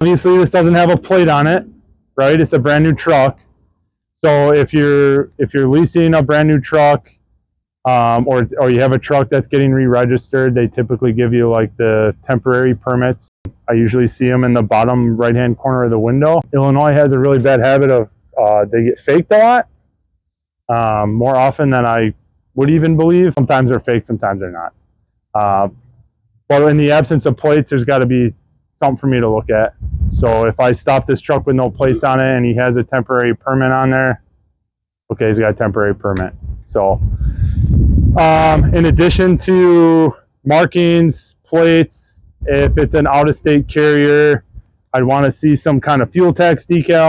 Obviously, this doesn't have a plate on it, right? It's a brand new truck. So if you're leasing a brand new truck, or you have a truck that's getting re-registered, they typically give you like the temporary permits. I usually see them in the bottom right-hand corner of the window. Illinois has a really bad habit of they get faked a lot, more often than I would even believe. Sometimes they're fake, sometimes they're not. But in the absence of plates, there's got to be something for me to look at. So if I stop this truck with no plates on it and he has a temporary permit on there, okay, he's got a temporary permit. So in addition to markings, plates, if it's an out-of-state carrier, I'd want to see some kind of fuel tax decal.